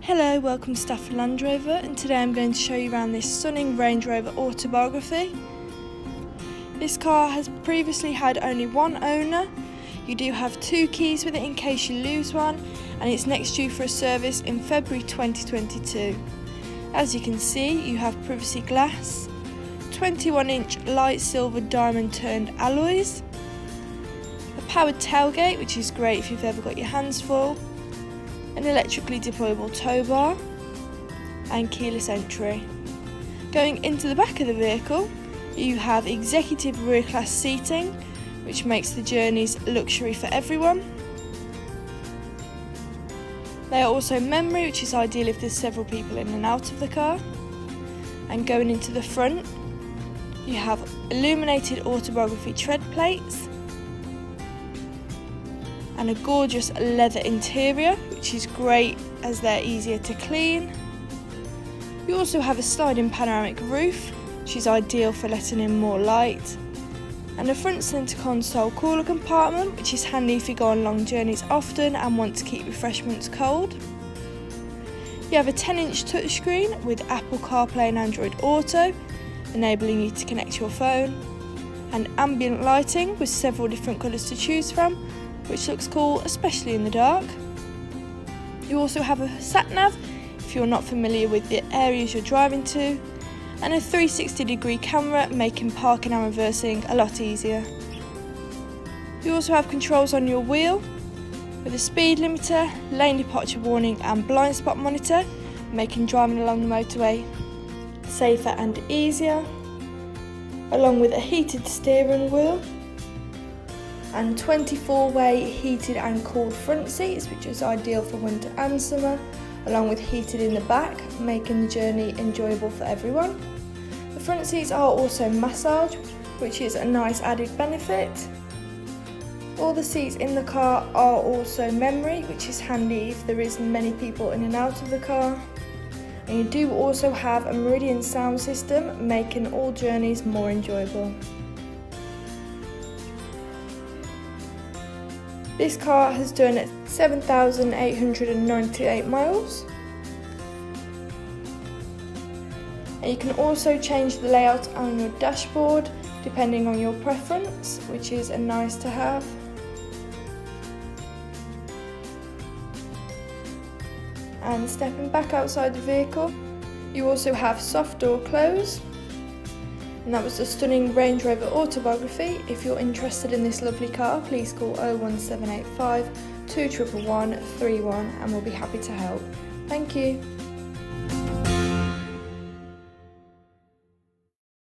Hello, welcome to Stafford Land Rover, and today I'm going to show you around this stunning Range Rover Autobiography. This car has previously had only one owner. You do have 2 keys with it in case you lose one, and it's next due for a service in February 2022. As you can see, you have privacy glass, 21-inch light silver diamond turned alloys, a powered tailgate, which is great if you've ever got your hands full, an electrically deployable tow bar, and keyless entry. Going into the back of the vehicle, you have executive rear class seating, which makes the journeys luxury for everyone. They are also memory, which is ideal if there's several people in and out of the car. And going into the front, you have illuminated Autobiography tread plates and a gorgeous leather interior, which is great as they're easier to clean. You also have a sliding panoramic roof, which is ideal for letting in more light, and a front centre console cooler compartment, which is handy if you go on long journeys often and want to keep refreshments cold. You have a 10-inch touchscreen with Apple CarPlay and Android Auto, enabling you to connect your phone, and ambient lighting with several different colours to choose from, which looks cool, especially in the dark. You also have a sat-nav if you're not familiar with the areas you're driving to, and a 360-degree camera, making parking and reversing a lot easier. You also have controls on your wheel with a speed limiter, lane departure warning and blind spot monitor, making driving along the motorway safer and easier, along with a heated steering wheel and 24-way heated and cooled front seats, which is ideal for winter and summer, along with heated in the back, making the journey enjoyable for everyone. The front seats are also massage, which is a nice added benefit. All the seats in the car are also memory, which is handy if there is many people in and out of the car. And you do also have a Meridian sound system, making all journeys more enjoyable. This car has done 7,898 miles. And you can also change the layout on your dashboard depending on your preference, which is a nice to have. And stepping back outside the vehicle, you also have soft door close. And that was the stunning Range Rover Autobiography. If you're interested in this lovely car, please call 01785 211 31 and we'll be happy to help. Thank you.